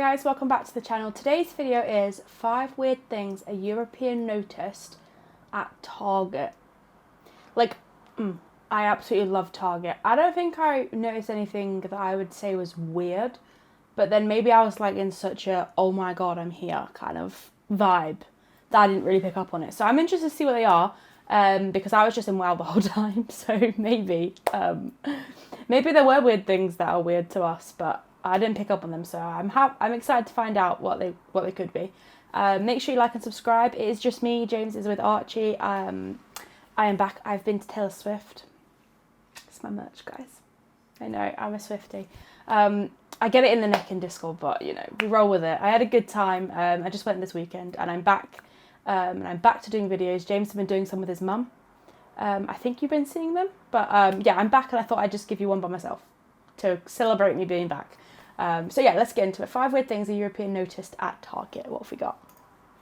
guys, welcome back to the channel. Today's video is 5 weird things a European noticed at Target. Like, I absolutely love Target. I don't think I noticed anything that I would say was weird, but then maybe I was like in such a, oh my god, I'm here kind of vibe that I didn't really pick up on it. So I'm interested to see what they are, because I was just in WoW the whole time, so maybe there were weird things that are weird to us, but I didn't pick up on them, so I'm excited to find out what they could be. Make sure you like and subscribe. It is just me. James is with Archie. I am back. I've been to Taylor Swift. It's my merch, guys. I know, I'm a Swiftie. I get it in the neck in Discord, but you know, we roll with it. I had a good time. I just went this weekend, and I'm back. And I'm back to doing videos. James has been doing some with his mum. I think you've been seeing them, but yeah, I'm back, and I thought I'd just give you one by myself to celebrate me being back. So yeah, let's get into it. 5 weird things a European noticed at Target. What have we got?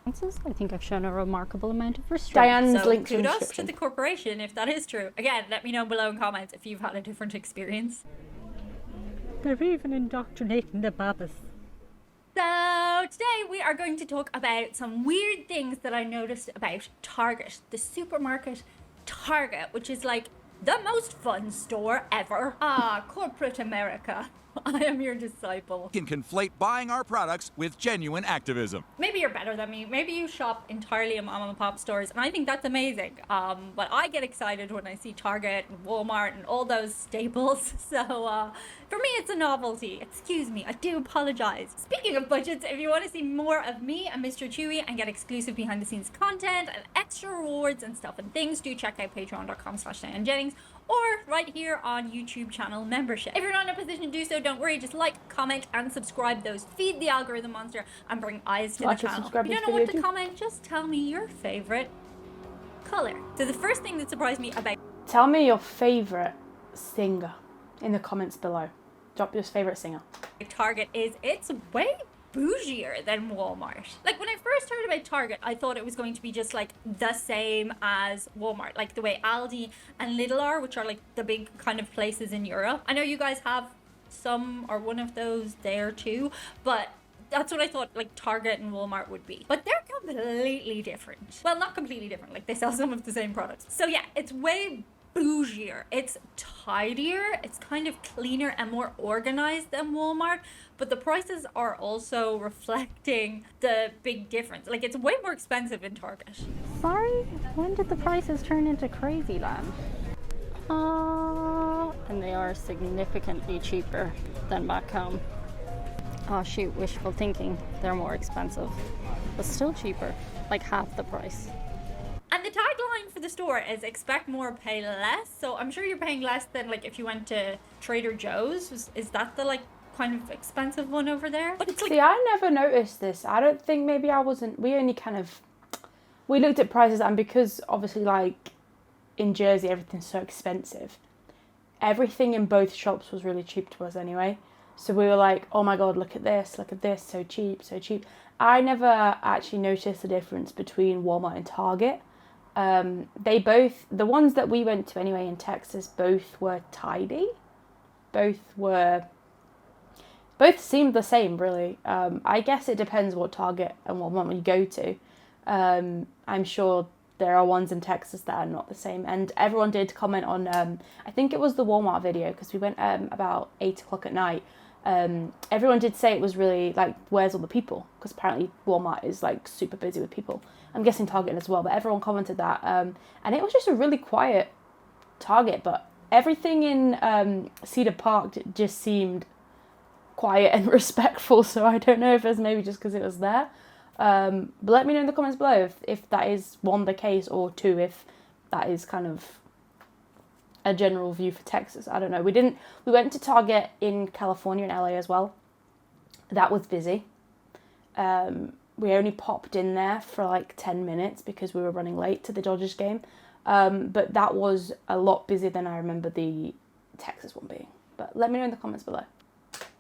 I think I've shown a remarkable amount of restraint. Diane's links in the kudos description. to the corporation if that is true. Again, let me know below in comments if you've had a different experience. They're even indoctrinating the babies. So today we are going to talk about some weird things that I noticed about Target, the supermarket Target, which is like the most fun store ever. Ah, corporate America. I am your disciple. Can conflate buying our products with genuine activism. Maybe you're better than me. Maybe you shop entirely in mom and pop stores, and I think that's amazing. But I get excited when I see Target and Walmart and all those staples. So for me, it's a novelty. Excuse me, I do apologize. Speaking of budgets, if you want to see more of me and Mr. Chewy and get exclusive behind the scenes content and extra rewards and stuff and things, do check out patreon.com/DianeJennings or right here on YouTube channel membership. If you're not in a position to do so, don't worry, just like, comment, and subscribe. Those feed the algorithm monster and bring eyes to the channel. If you don't know what to comment, just tell me your favorite color. So the first thing that surprised me about... Tell me your favorite singer in the comments below. Drop your favorite singer. Target is it's way bougier than Walmart. Like when I first heard about Target, I thought it was going to be just like the same as Walmart, like the way Aldi and Lidl are, which are like the big kind of places in Europe. I know you guys have some or one of those there too, but that's what I thought like Target and Walmart would be. But they're completely different. Well, not completely different, like they sell some of the same products. So yeah, it's way bougier, it's tidier, it's kind of cleaner and more organized than Walmart, but the prices are also reflecting the big difference. Like it's way more expensive in Target. Sorry? When did the prices turn into crazy land? And they are significantly cheaper than back home. Oh shoot, wishful thinking. They're more expensive, but still cheaper, like half the price. And the tagline for the store is expect more, pay less. So I'm sure you're paying less than like if you went to Trader Joe's. Is that the like kind of expensive one over there? But it's like... See, I never noticed this. I don't think, maybe I wasn't, we looked at prices, and because obviously like in Jersey everything's so expensive, everything in both shops was really cheap to us anyway. So we were like, oh my god, look at this, so cheap, so cheap. I never actually noticed the difference between Walmart and Target. They both, the ones that we went to anyway in Texas, both were tidy. Both seemed the same, really. I guess it depends what Target and Walmart you go to. I'm sure there are ones in Texas that are not the same. And everyone did comment on, I think it was the Walmart video, because we went about 8 o'clock at night. Everyone did say it was really like, where's all the people? Because apparently Walmart is like super busy with people. I'm guessing Target as well, but everyone commented that. And it was just a really quiet Target, but everything in Cedar Park just seemed quiet and respectful. So I don't know if it's maybe just because it was there. But let me know in the comments below if that is one, the case, or two, if that is kind of a general view for Texas. I don't know. We went to Target in California and LA as well. That was busy. We only popped in there for like 10 minutes because we were running late to the Dodgers game. But that was a lot busier than I remember the Texas one being. But let me know in the comments below.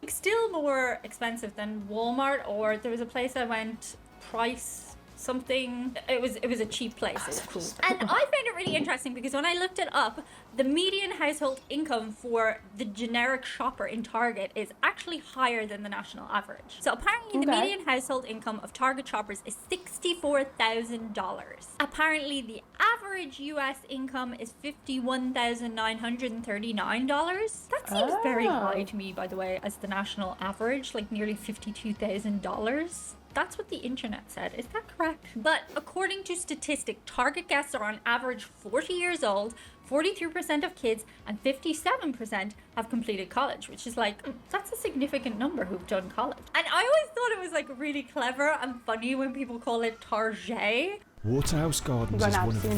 Still more expensive than Walmart, or there was a place I went, Price something. It was a cheap place. It was cool. And I found it really interesting because when I looked it up, the median household income for the generic shopper in Target is actually higher than the national average. So apparently the median household income of Target shoppers is $64,000. Apparently the average US income is $51,939. That seems very high to me, by the way, as the national average, like nearly $52,000. That's what the internet said. Is that correct? But according to statistics, Target guests are on average 40 years old, 43% of kids, and 57% have completed college, which is like, that's a significant number who've done college. And I always thought it was like really clever and funny when people call it Target. Waterhouse Gardens is one of the...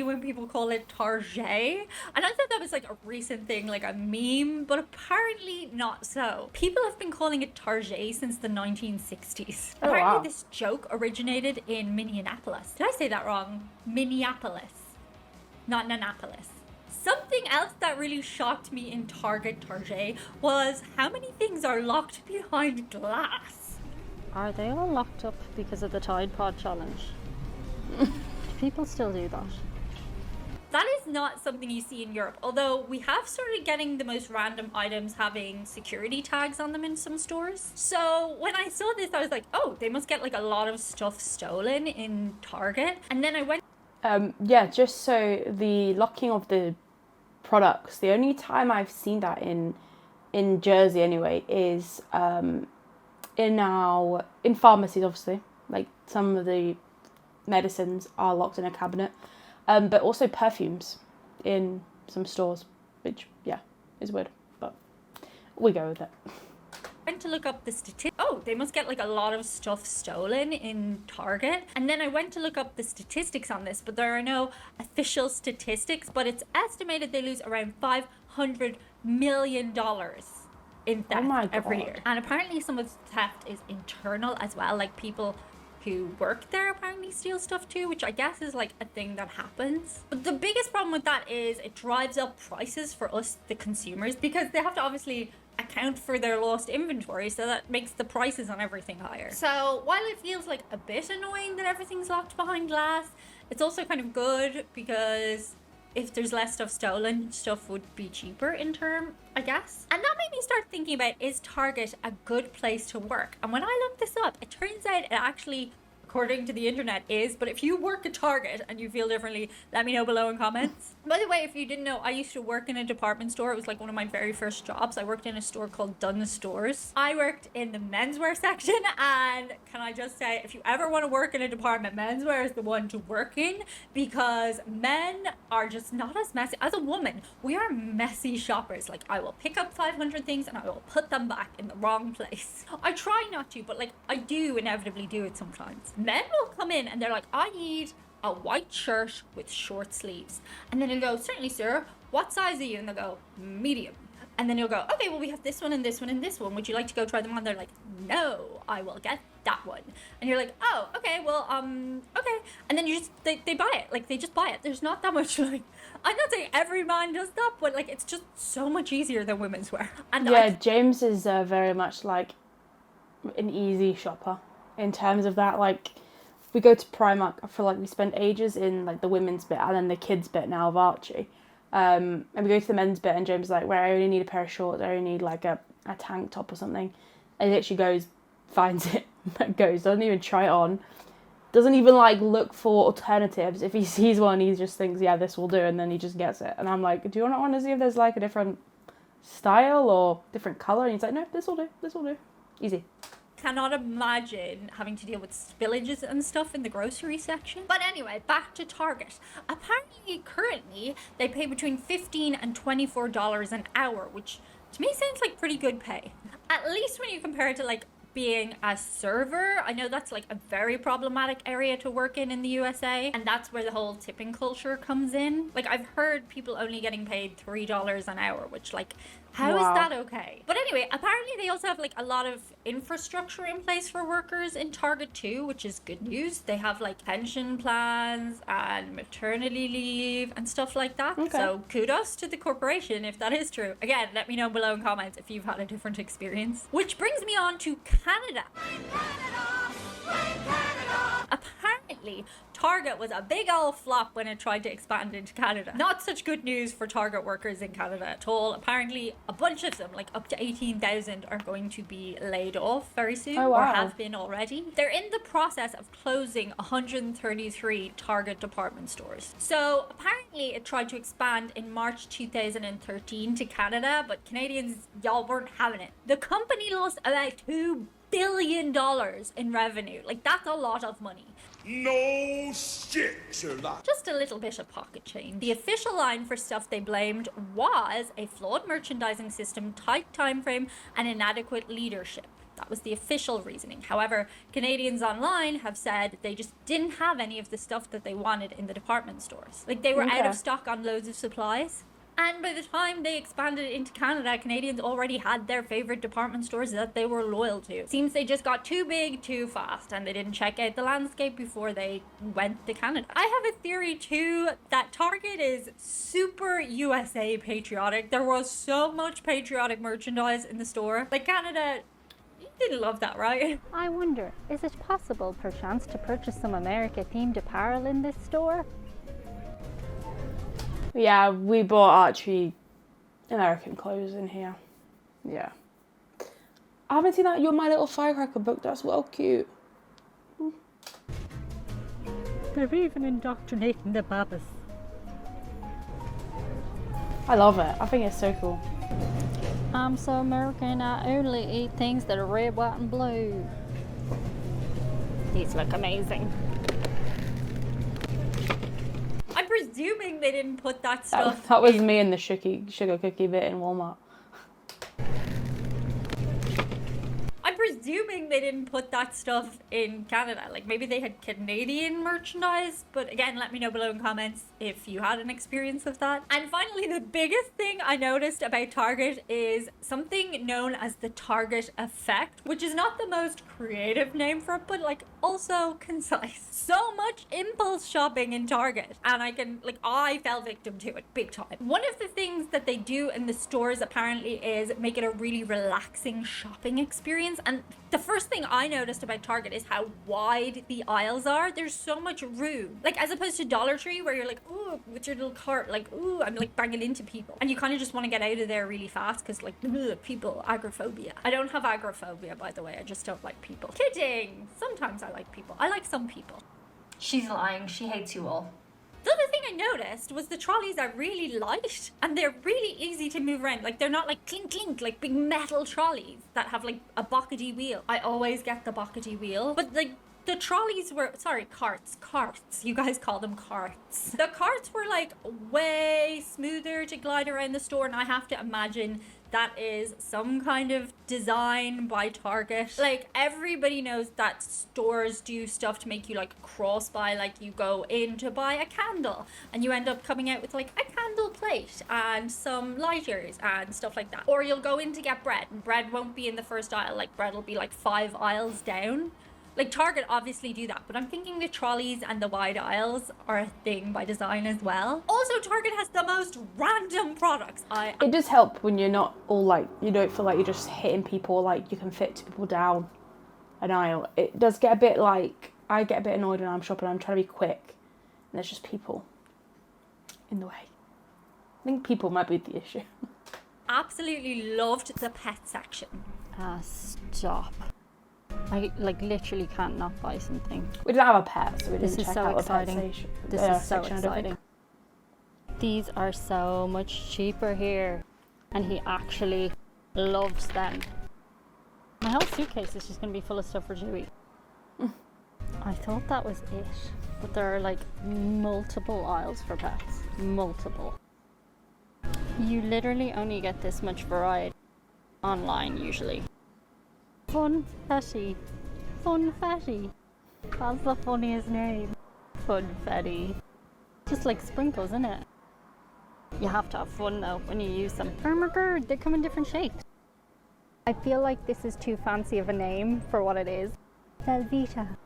When people call it Target. And I thought that was like a recent thing, like a meme, but apparently not so. People have been calling it Target since the 1960s. Apparently this joke originated in Minneapolis. Did I say that wrong? Minneapolis, not Nanapolis. Something else that really shocked me in Target was how many things are locked behind glass. Are they all locked up because of the Tide Pod challenge? Do people still do that? That is not something you see in Europe, although we have started getting the most random items having security tags on them in some stores. So when I saw this, I was like, oh, they must get like a lot of stuff stolen in Target. And then I went... Yeah, just so the locking of the products, the only time I've seen that in Jersey anyway is in pharmacies, obviously. Like some of the medicines are locked in a cabinet, but also perfumes in some stores, which is weird, but we go with it. Went to look up the statistics. Oh, they must get like a lot of stuff stolen in Target. And then I went to look up the statistics on this, but there are no official statistics, but it's estimated they lose around $500 million in theft every year. And apparently some of the theft is internal as well, like people who work there apparently steal stuff too, which I guess is like a thing that happens. But the biggest problem with that is it drives up prices for us, the consumers, because they have to obviously account for their lost inventory, so that makes the prices on everything higher. So while it feels like a bit annoying that everything's locked behind glass, it's also kind of good because if there's less stuff stolen, stuff would be cheaper in turn, I guess. And that made me start thinking about, is Target a good place to work? And when I looked this up, it turns out it actually, according to the internet, is. But if you work at Target and you feel differently, let me know below in comments. By the way, if you didn't know, I used to work in a department store. It was like one of my very first jobs. I worked in a store called Dunnes Stores. I worked in the menswear section, and can I just say, if you ever want to work in a department, menswear is the one to work in, because men are just not as messy. As a woman, we are messy shoppers. Like, I will pick up 500 things and I will put them back in the wrong place. I try not to, but like I do inevitably do it sometimes. Men will come in and they're like, I need a white shirt with short sleeves. And then you'll go, certainly sir, what size are you? And they'll go, medium. And then you'll go, okay, well we have this one and this one and this one. Would you like to go try them on? They're like, no, I will get that one. And you're like, oh, okay, well, okay. And then you just, they buy it. Like, they just buy it. There's not that much, like, I'm not saying every man does that, but like, it's just so much easier than women's wear. And yeah, James is very much like an easy shopper in terms of that. Like, we go to Primark, I feel like we spend ages in like the women's bit and then the kids bit now of Archie. And we go to the men's bit and James is like, where I only need a pair of shorts, I only need like a tank top or something. And he literally goes, finds it, goes, doesn't even try it on, doesn't even like look for alternatives. If he sees one, he just thinks, yeah, this will do, and then he just gets it. And I'm like, do you not want to see if there's like a different style or different colour? And he's like, no, this will do. Easy. Cannot imagine having to deal with spillages and stuff in the grocery section. But anyway, back to Target. Apparently, currently, they pay between $15 and $24 an hour, which to me sounds like pretty good pay. At least when you compare it to like being a server. I know that's like a very problematic area to work in the USA, and that's where the whole tipping culture comes in. Like, I've heard people only getting paid $3 an hour, which like, how is that okay? But anyway, apparently they also have like a lot of infrastructure in place for workers in Target too, which is good news. They have like pension plans and maternity leave and stuff like that. Okay. So kudos to the corporation if that is true. Again, let me know below in comments if you've had a different experience. Which brings me on to Canada. Apparently, apparently Target was a big old flop when it tried to expand into Canada. Not such good news for Target workers in Canada at all. Apparently a bunch of them, like up to 18,000, are going to be laid off very soon. Oh, wow. Or have been already. They're in the process of closing 133 Target department stores. So apparently it tried to expand in March 2013 to Canada, but Canadians, y'all weren't having it. The company lost about $2 billion in revenue. Like, that's a lot of money. No shit, Sherlock. Just a little bit of pocket change. The official line for stuff they blamed was a flawed merchandising system, tight time frame, and inadequate leadership. That was the official reasoning. However, Canadians online have said they just didn't have any of the stuff that they wanted in the department stores. Like, they were out of stock on loads of supplies. And by the time they expanded into Canada, Canadians already had their favorite department stores that they were loyal to. Seems they just got too big too fast and they didn't check out the landscape before they went to Canada. I have a theory too that Target is super USA patriotic. There was so much patriotic merchandise in the store. Like, Canada, you didn't love that, right? I wonder, is it possible perchance to purchase some America-themed apparel in this store? Yeah, we bought actually American clothes in here. Yeah. I haven't seen that You're My Little Firecracker book. That's well cute. They're even indoctrinating the babies. I love it. I think it's so cool. I'm so American, I only eat things that are red, white, and blue. These look amazing. I'm presuming they didn't put that stuff. That was me in the sugar cookie bit in Walmart. I'm presuming they didn't put that stuff in Canada. Like, maybe they had Canadian merchandise, but again, let me know below in comments if you had an experience of that. And finally, the biggest thing I noticed about Target is something known as the Target effect, which is not the most creative name for it, but like also concise. So much impulse shopping in Target, and I fell victim to it big time. One of the things that they do in the stores apparently is make it a really relaxing shopping experience. And the first thing I noticed about Target is how wide the aisles are. There's so much room. Like, as opposed to Dollar Tree where you're like, ooh, with your little cart, like, ooh, I'm like banging into people. And you kind of just want to get out of there really fast because, like, people, agoraphobia. I don't have agoraphobia, by the way. I just don't like people. Kidding. Sometimes I like people. I like some people. She's lying. She hates you all. The other thing I noticed was the trolleys are really light and they're really easy to move around. Like, they're not like clink clink, like big metal trolleys that have like a bockety wheel. I always get the bockety wheel, but like the trolleys were, carts. You guys call them carts. The carts were like way smoother to glide around the store, and I have to imagine that is some kind of design by Target. Like, everybody knows that stores do stuff to make you like cross by, like you go in to buy a candle and you end up coming out with like a candle plate and some lighters and stuff like that. Or you'll go in to get bread and bread won't be in the first aisle, like bread will be like 5 aisles down. Like, Target obviously do that, but I'm thinking the trolleys and the wide aisles are a thing by design as well. Also, Target has the most random products. It does help when you're not all like, you don't feel like you're just hitting people, like you can fit 2 people down an aisle. It does get a bit like, I get a bit annoyed when I'm shopping, I'm trying to be quick, and there's just people in the way. I think people might be the issue. Absolutely loved the pet section. Stop. I like literally can't not buy something. We didn't have a pet, so we This didn't is check so out exciting. the pet section. This is so section, I don't think. exciting. These are so much cheaper here, and he actually loves them. My whole suitcase is just going to be full of stuff for Dewey. I thought that was it, but there are like multiple aisles for pets. Multiple. You literally only get this much variety online usually. Funfetti. Funfetti. That's the funniest name. Funfetti. Just like sprinkles, isn't it? You have to have fun though when you use them. Oh my god, they come in different shapes. I feel like this is too fancy of a name for what it is. Velveeta.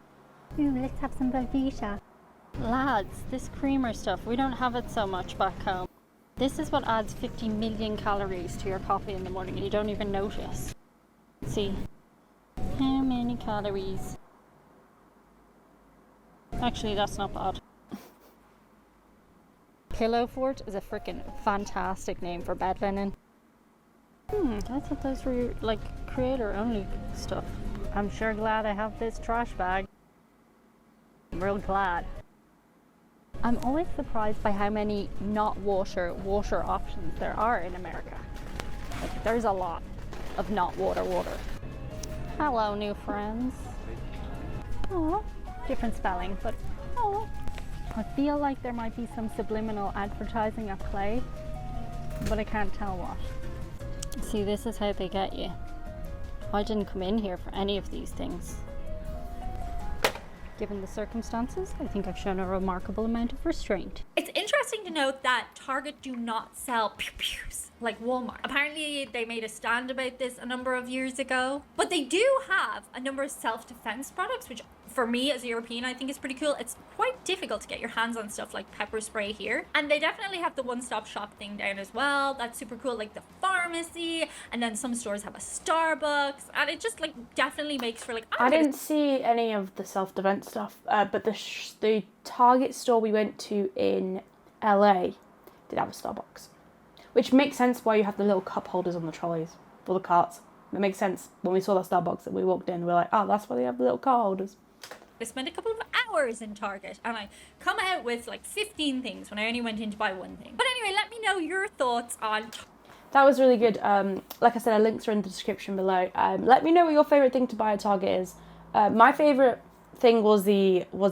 Ooh, let's have some Velveeta. Lads, this creamer stuff, we don't have it so much back home. This is what adds 50 million calories to your coffee in the morning and you don't even notice. See? How many calories? Actually, that's not bad. Pillow Fort is a freaking fantastic name for bed linen. I thought those were like creator only stuff. I'm sure glad I have this trash bag. I'm real glad. I'm always surprised by how many not water options there are in America. Like, there's a lot of not water. Hello, new friends. Oh, different spelling, but oh. I feel like there might be some subliminal advertising at play, but I can't tell what. See, this is how they get you. I didn't come in here for any of these things. Given the circumstances, I think I've shown a remarkable amount of restraint. It's interesting to note that Target do not sell pew-pews like Walmart. Apparently they made a stand about this a number of years ago, but they do have a number of self-defense products, which for me as a European, I think is pretty cool. It's quite difficult to get your hands on stuff like pepper spray here. And they definitely have the one-stop shop thing down as well. That's super cool, like the pharmacy, and then some stores have a Starbucks, and it just like definitely makes for like... I didn't see any of the self-defense stuff, but the Target store we went to in LA did have a Starbucks. Which makes sense why you have the little cup holders on the trolleys for the carts. It makes sense. When we saw that Starbucks that we walked in, we were like, oh, that's why they have the little cart holders. I spent a couple of hours in Target and I come out with like 15 things when I only went in to buy one thing. But anyway, let me know your thoughts on... That was really good. Like I said, our links are in the description below. Let me know what your favourite thing to buy at Target is. My favourite thing was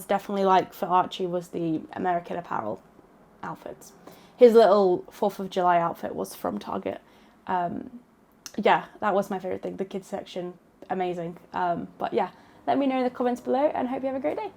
definitely, like for Archie, was the American Apparel outfits. His little 4th of July outfit was from Target. Yeah, that was my favourite thing. The kids section, amazing. But yeah, let me know in the comments below and hope you have a great day.